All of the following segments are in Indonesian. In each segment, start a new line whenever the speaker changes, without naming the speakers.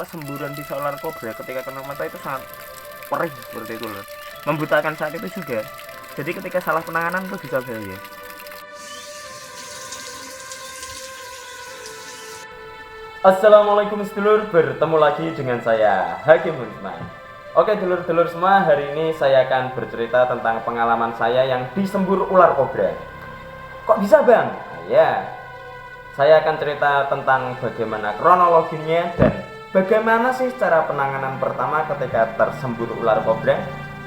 semburan pisau ular kobra ketika kena mata itu sangat perih seperti itu loh, membutakan saat itu juga. Jadi ketika salah penanganan itu bisa bahaya.
Assalamualaikum sedulur, bertemu lagi dengan saya Hakim Hunsman. Oke dulur-dulur semua, hari ini saya akan bercerita tentang pengalaman saya yang disembur ular kobra. Kok bisa bang? Nah, ya, saya akan cerita tentang bagaimana kronologinya dan bagaimana sih cara penanganan pertama ketika tersembur ular kobra.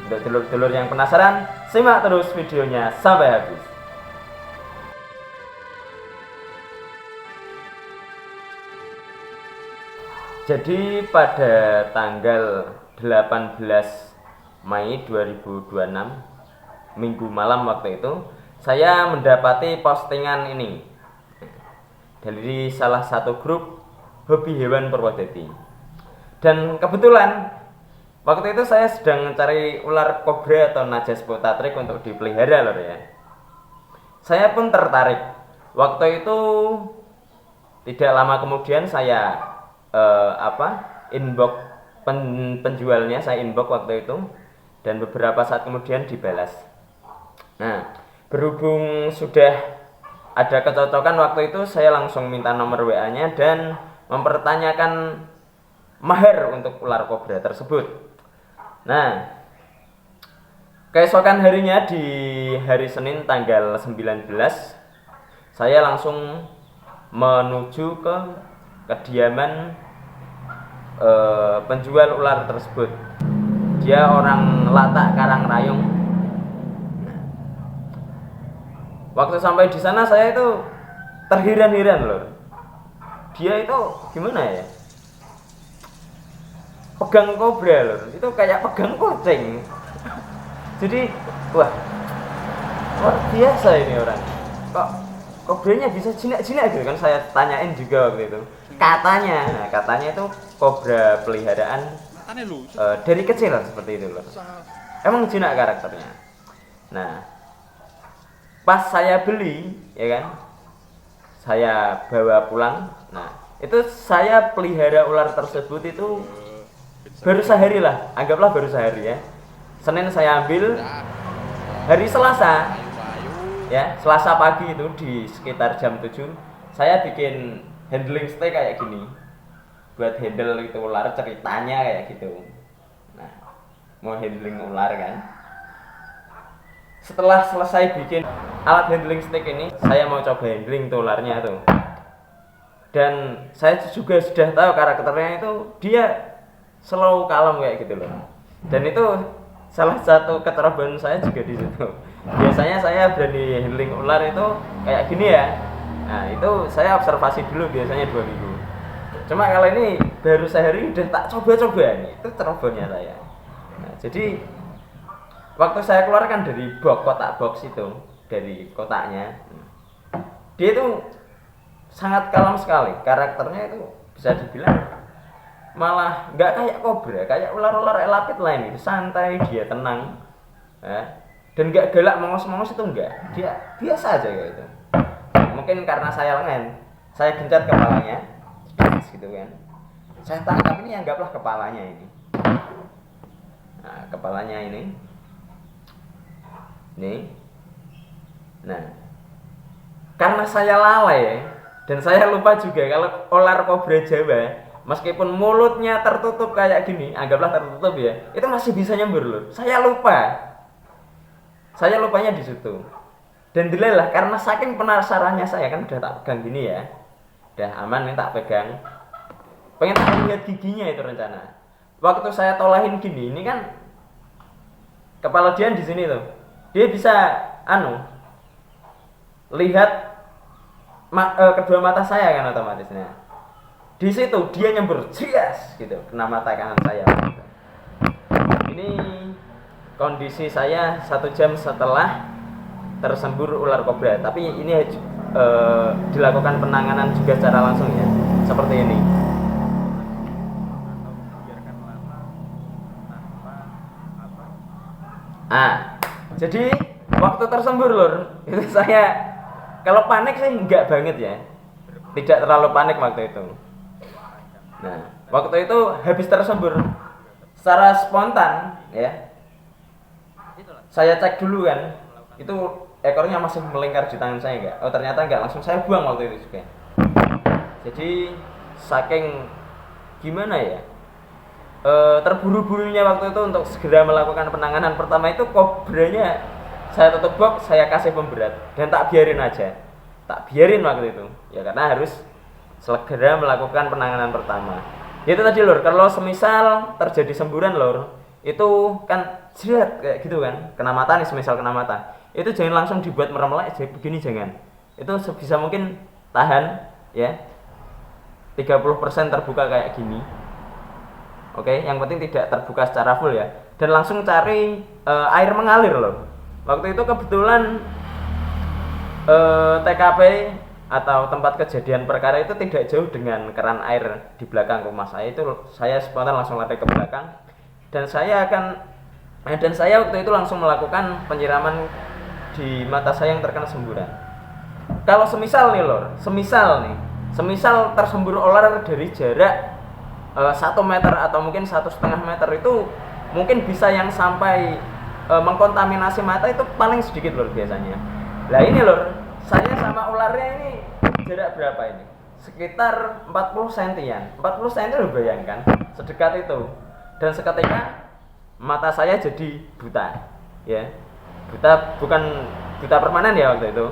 Untuk dulur-dulur yang penasaran, simak terus videonya sampai habis. Jadi pada tanggal 18 Mei 2026, Minggu malam waktu itu, saya mendapati postingan ini dari salah satu grup hobi hewan Purwodadi. Dan kebetulan waktu itu saya sedang mencari ular kobra atau Najas Potatrik untuk dipelihara lor ya. Saya pun tertarik. Waktu itu tidak lama kemudian saya inbox penjualnya, saya inbox waktu itu, dan beberapa saat kemudian dibalas. Nah, berhubung sudah ada kecocokan waktu itu, saya langsung minta nomor WA-nya dan mempertanyakan mahar untuk ular kobra tersebut. Nah, keesokan harinya di hari Senin tanggal 19, saya langsung menuju ke kediaman penjual ular tersebut. Dia orang Latak Karangrayung. Waktu sampai di sana saya itu terheran-heran loh. Dia itu gimana ya? Pegang kobra loh. Itu kayak pegang kucing. Jadi wah, luar biasa ini orang. Kok kobranya bisa jinak-jinak gitu kan, saya tanyain juga waktu itu. Katanya itu kobra peliharaan dari kecil seperti itu loh. Emang jinak karakternya. Nah, pas saya beli, ya kan, saya bawa pulang. Nah, itu saya pelihara ular tersebut itu baru sehari lah, anggaplah baru sehari ya. Senin saya ambil, hari Selasa, ya Selasa pagi itu di sekitar jam 7 saya bikin handling stay kayak gini buat handle itu ular, ceritanya kayak gitu. Nah, mau handling ular kan, setelah selesai bikin alat handling stick ini, saya mau coba handling tuh ularnya tuh. Dan saya juga sudah tahu karakternya itu, dia slow kalem kayak gitu loh. Dan itu salah satu keterobohan saya juga di situ. Biasanya saya berani handling ular itu kayak gini ya. Nah, itu saya observasi dulu biasanya 2 minggu. Cuma kalau ini baru sehari udah tak coba-coba nih. Itu terobohannya saya. Nah, jadi waktu saya keluarkan dari kotak box itu, dari kotaknya, dia itu sangat kalem sekali. Karakternya itu bisa dibilang malah nggak kayak kobra, kayak ular-ular elapit lain itu, santai, dia tenang, ya. Dan nggak galak mongos-mongos itu enggak, dia biasa aja kayak gitu. Mungkin karena saya lengan, saya gencet kepalanya, gitu kan, saya tangkap ini, anggaplah kepalanya ini. Nah, kepalanya ini. Nah, karena saya lalai dan saya lupa juga kalau ular kobra Jawa, meskipun mulutnya tertutup kayak gini, anggaplah tertutup ya, itu masih bisa nyembur loh. Saya lupanya di situ. Dan dilelah karena saking penasarannya saya, kan udah tak pegang gini ya, udah aman nih tak pegang. Pengen tak lihat giginya itu rencana. Waktu saya tolahin gini, ini kan kepala dia di sini tuh. Dia bisa lihat kedua mata saya kan otomatisnya. Di situ dia nyembur jelas gitu kena mata kanan saya. Ini kondisi saya 1 jam setelah tersembur ular kobra, tapi ini dilakukan penanganan juga secara langsung ya, seperti ini. Jadi waktu tersembur lur, itu saya kalau panik sih enggak banget ya, tidak terlalu panik waktu itu. Nah, Waktu itu habis tersembur secara spontan ya. Saya cek dulu kan, itu ekornya masih melingkar di tangan saya enggak? Oh ternyata enggak, langsung saya buang waktu itu juga. Jadi saking gimana ya, terburu-burunya waktu itu untuk segera melakukan penanganan pertama itu kobranya saya tutup box, saya kasih pemberat dan tak biarin aja, tak biarin waktu itu ya karena harus segera melakukan penanganan pertama. Itu tadi lor, kalau semisal terjadi semburan lor, itu kan jerat kayak gitu kan, kena mata nih, semisal kena mata, itu jangan langsung dibuat meremelek, begini jangan. Itu sebisa mungkin tahan ya, 30% terbuka kayak gini. Oke, yang penting tidak terbuka secara full ya. Dan langsung cari air mengalir loh. Waktu itu kebetulan TKP atau tempat kejadian perkara itu tidak jauh dengan keran air di belakang rumah saya. Itu saya spontan langsung lari ke belakang dan saya waktu itu langsung melakukan penyiraman di mata saya yang terkena semburan. Kalau semisal tersembur ular dari jarak 1 meter atau mungkin 1,5 meter, itu mungkin bisa yang sampai mengkontaminasi mata itu paling sedikit lor biasanya. Lah ini lor, saya sama ularnya ini jarak berapa ini? Sekitar 40 sentian. 40 cm lo bayangkan, sedekat itu. Dan seketika mata saya jadi buta. Ya. Buta, bukan buta permanen ya waktu itu.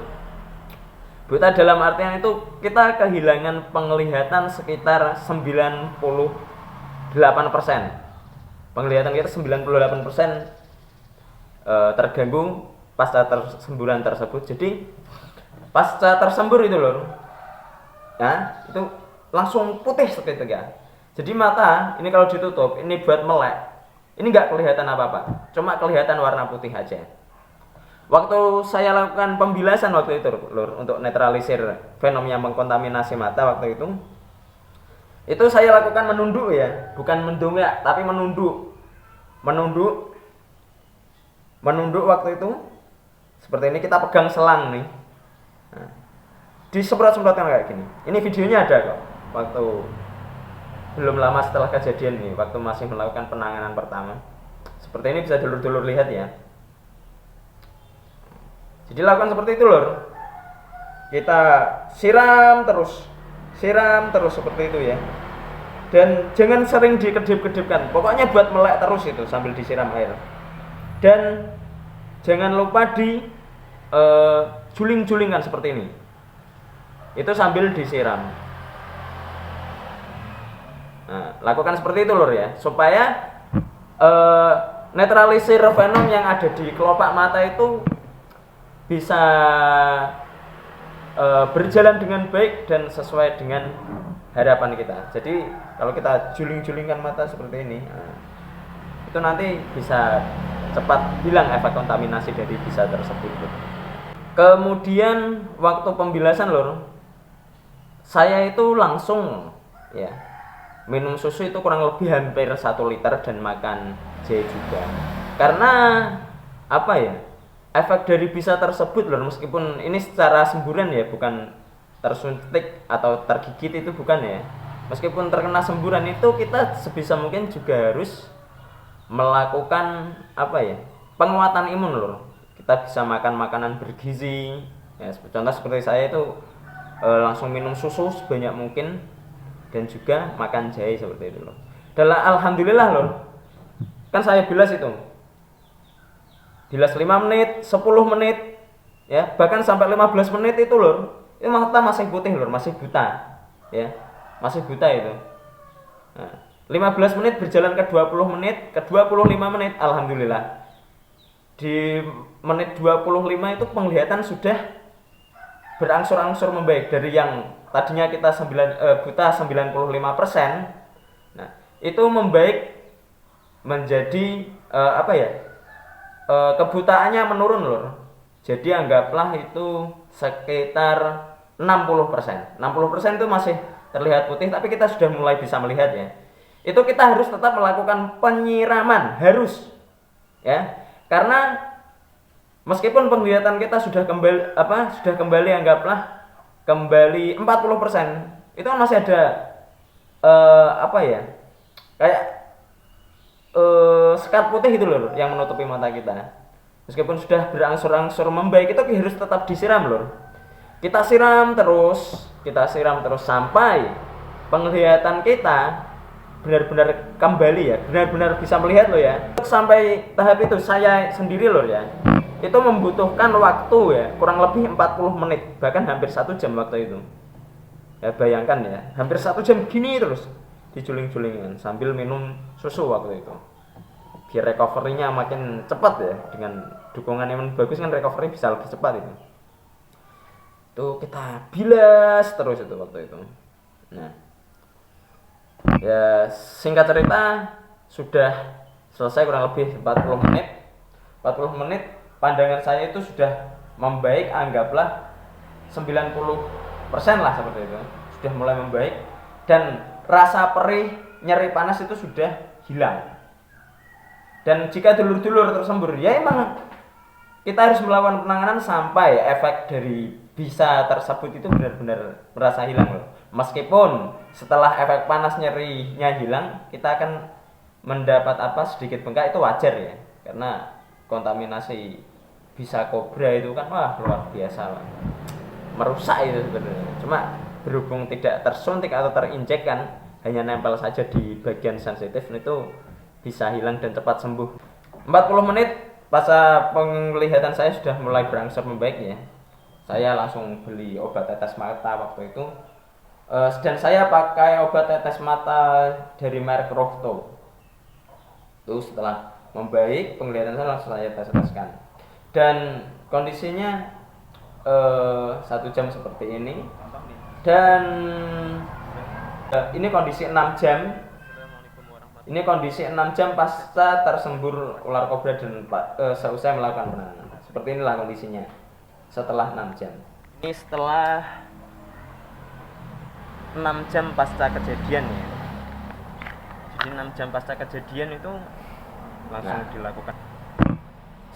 Buta dalam artian itu kita kehilangan penglihatan sekitar 98%. Penglihatan kita 98% terganggu pasca tersemburan tersebut. Jadi pasca tersembur itu lor, nah itu langsung putih seketika. Jadi mata ini kalau ditutup ini buat melek, ini nggak kelihatan apa-apa, cuma kelihatan warna putih aja. Waktu saya lakukan pembilasan waktu itu lor, untuk netralisir fenomena mengkontaminasi mata waktu itu saya lakukan menunduk ya, bukan mendongak tapi menunduk waktu itu seperti ini. Kita pegang selang nih, nah, disemprot-semprotkan kayak gini. Ini videonya ada kok, waktu belum lama setelah kejadian nih, waktu masih melakukan penanganan pertama. Seperti ini bisa dulur-dulur lihat ya. Jadi lakukan seperti itu lor, kita siram terus seperti itu ya. Dan jangan sering dikedip-kedipkan, pokoknya buat melek terus itu sambil disiram air. Dan jangan lupa di juling-julingkan seperti ini. Itu sambil disiram. Nah, lakukan seperti itu lor ya, supaya netralisir venom yang ada di kelopak mata itu bisa berjalan dengan baik dan sesuai dengan harapan kita. Jadi kalau kita juling-julingkan mata seperti ini, nah, itu nanti bisa cepat hilang efek kontaminasi dari bisa tersebut. Kemudian waktu pembilasan lor, saya itu langsung ya minum susu itu kurang lebih hampir 1 liter dan makan jahe juga. Karena apa ya, efek dari bisa tersebut lor, meskipun ini secara semburan ya, bukan tersuntik atau tergigit, itu bukan ya. Meskipun terkena semburan itu kita sebisa mungkin juga harus melakukan apa ya, penguatan imun lor. Kita bisa makan makanan bergizi ya, contoh seperti saya itu langsung minum susu sebanyak mungkin dan juga makan jahe seperti itu lor. Dan alhamdulillah lor, kan saya bilas 5 menit, 10 menit ya, bahkan sampai 15 menit itu lor, itu mata masih putih lor, masih buta ya, masih buta itu. Nah, 15 menit berjalan ke 20 menit, ke 25 menit, alhamdulillah. Di menit 25 itu penglihatan sudah berangsur-angsur membaik dari yang tadinya kita buta 95%. Nah, itu membaik menjadi kebutaannya menurun lor. Jadi anggaplah itu sekitar 60%. 60% itu masih terlihat putih, tapi kita sudah mulai bisa melihat ya. Itu kita harus tetap melakukan penyiraman, harus ya. Karena meskipun penglihatan kita sudah kembali anggaplah kembali 40%, itu kan masih ada apa ya, kayak sekat putih gitu loh yang menutupi mata kita. Meskipun sudah berangsur-angsur membaik, itu harus tetap disiram loh. Kita siram terus sampai penglihatan kita benar-benar kembali ya, benar-benar bisa melihat loh ya. Sampai tahap itu saya sendiri loh ya, itu membutuhkan waktu ya kurang lebih 40 menit, bahkan hampir 1 jam waktu itu. Ya bayangkan ya, hampir 1 jam gini terus dijuling-julingin sambil minum susu waktu itu. Biar recovery-nya makin cepat ya, dengan dukungan yang bagus kan recovery bisa lebih cepat itu. Tuh kita bilas terus itu waktu itu. Nah, ya singkat cerita sudah selesai kurang lebih 40 menit. 40 menit pandangan saya itu sudah membaik, anggaplah 90% lah seperti itu. Sudah mulai membaik dan rasa perih, nyeri panas itu sudah hilang. Dan jika dulur-dulur tersembur, ya emang kita harus melakukan penanganan sampai efek dari bisa tersebut itu benar-benar merasa hilang loh. Meskipun setelah efek panas nyerinya hilang, kita akan mendapat sedikit bengkak, itu wajar ya. Karena kontaminasi bisa kobra itu kan wah luar biasa lah. Merusak itu sebenarnya. Cuma berhubung tidak tersuntik atau terinjek kan, hanya nempel saja di bagian sensitif, itu bisa hilang dan cepat sembuh. 40 menit pasca penglihatan saya sudah mulai berangsur membaik ya. Saya langsung beli obat tetes mata waktu itu, dan saya pakai obat tetes mata dari merek Rofto. Itu setelah membaik penglihatan saya langsung saya tes-teskan, dan kondisinya 1 jam seperti ini, dan ini kondisi 6 jam. Ini kondisi 6 jam pasca tersembur ular kobra dan seusai melakukan penanganan. Seperti inilah kondisinya setelah 6 jam. Ini setelah 6 jam pasca kejadian ya. Jadi 6 jam pasca kejadian itu langsung dilakukan.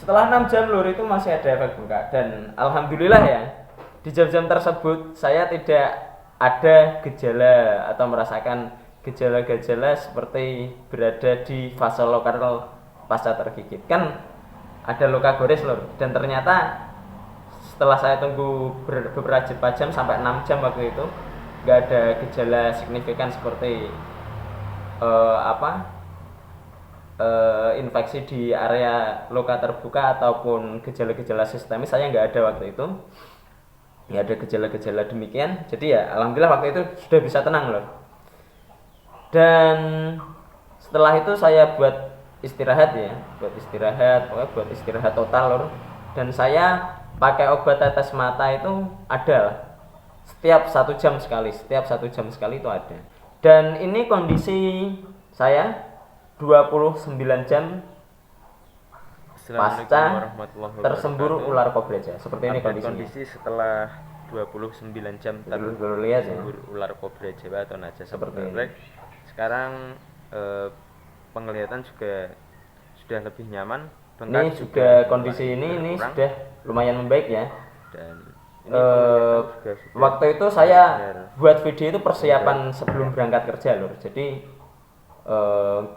Setelah 6 jam lur itu masih ada efek bengkak, dan alhamdulillah ya, di jam-jam tersebut saya tidak ada gejala atau merasakan gejala-gejala seperti berada di fase lokal pasca tergigit. Kan ada luka gores lur, dan ternyata setelah saya tunggu beberapa jam sampai 6 jam waktu itu, nggak ada gejala signifikan seperti infeksi di area luka terbuka ataupun gejala-gejala sistemis. Saya nggak ada waktu itu, nggak ada gejala-gejala demikian. Jadi ya alhamdulillah waktu itu sudah bisa tenang loh. Dan setelah itu saya buat istirahat total lor. Dan saya pakai obat tetes mata itu ada setiap 1 jam sekali, itu ada. Dan ini kondisi saya 29 jam pasca tersembur ular kobra. Seperti ini kondisinya.
Kondisi setelah 29 jam
tersembur ya,
ular kobra Jawa atau naja
seperti ini.
Sekarang penglihatan juga sudah lebih nyaman.
Ini juga kondisi ini sudah lumayan membaik ya.
Dan
waktu itu saya buat video itu persiapan sebelum berangkat kerja lor. Jadi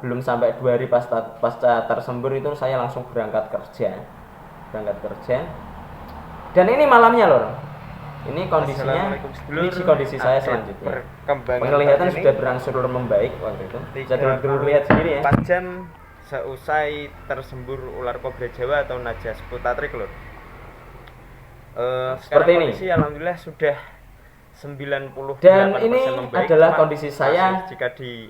belum sampai 2 hari pasca tersembur itu saya langsung berangkat kerja. Dan ini malamnya lor. Ini kondisinya, ini kondisi saya selanjutnya. Penglihatan sudah berangsur membaik waktu itu. Bisa dulu lihat sendiri ya.
4 jam seusai tersembur ular kobra Jawa atau naja seputatrik lor.
Seperti ini.
Kondisi alhamdulillah sudah 98%
dan ini
membaik,
adalah kondisi saya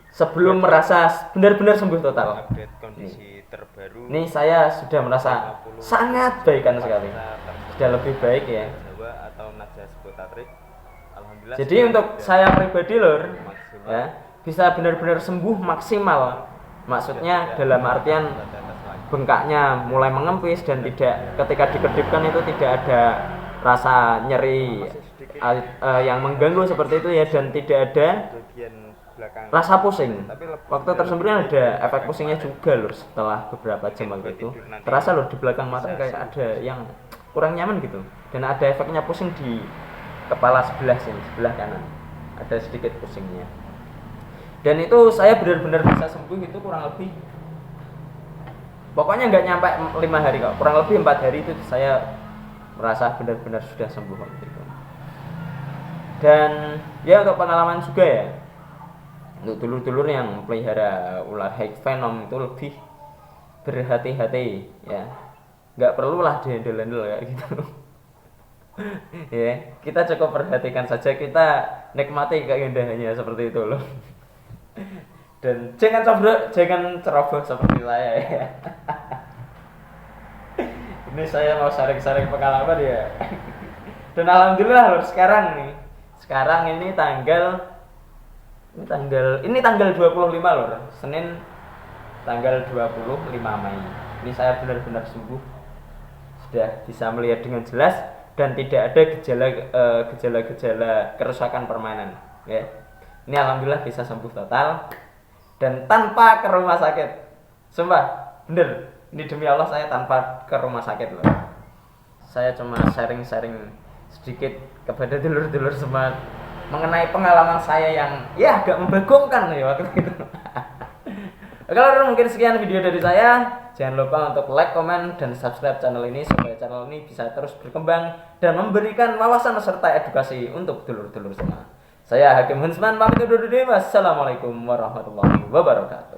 sebelum merasa benar-benar sembuh total.
Update kondisi terbaru.
Ini saya sudah merasa sangat baikan sekali. Sudah lebih baik ya.
Jawa atau naja seputatrik. Alhamdulillah.
Jadi untuk saya pribadi lor, ya, bisa benar-benar sembuh maksimal. Maksudnya dalam artian bengkaknya mulai mengempis dan tidak, ketika dikedipkan itu tidak ada rasa nyeri yang mengganggu seperti itu ya, dan tidak ada rasa pusing. Waktu tersembunyi ada efek pusingnya juga lur setelah beberapa jam waktu itu. Terasa lur di belakang mata kayak ada yang kurang nyaman gitu, dan ada efeknya pusing di kepala sebelah sini, sebelah kanan ada sedikit pusingnya. Dan itu saya benar-benar bisa sembuh itu kurang lebih, pokoknya nggak nyampe 5 hari kok, kurang lebih 4 hari itu saya merasa benar-benar sudah sembuh waktu itu. Dan ya untuk pengalaman juga ya, untuk dulur-dulur yang pelihara ular high venom itu lebih berhati-hati ya, nggak perlulah dihandle-handle kayak gitu. Ya kita cukup perhatikan saja, kita nikmati keindahannya seperti itu loh. Dan jangan ceroboh seperti saya ya. Ini saya mau sharing-sharing pengalaman ya. Dan alhamdulillah loh sekarang ini tanggal 25 loh, Senin tanggal 25 Mei. Ini saya benar-benar sembuh, sudah bisa melihat dengan jelas dan tidak ada gejala-gejala kerusakan permanen ya. Ini alhamdulillah bisa sembuh total dan tanpa ke rumah sakit. Sumpah, bener. Ini demi Allah saya tanpa ke rumah sakit loh. Saya cuma sharing-sharing sedikit kepada dulur-dulur semua mengenai pengalaman saya yang ya agak membagongkan ya waktu itu. Kalau mungkin sekian video dari saya. Jangan lupa untuk like, komen, dan subscribe channel ini supaya channel ini bisa terus berkembang dan memberikan wawasan serta edukasi untuk dulur-dulur semua. Saya Hakim Hunsman pamit undur diri. Wassalamualaikum warahmatullahi wabarakatuh.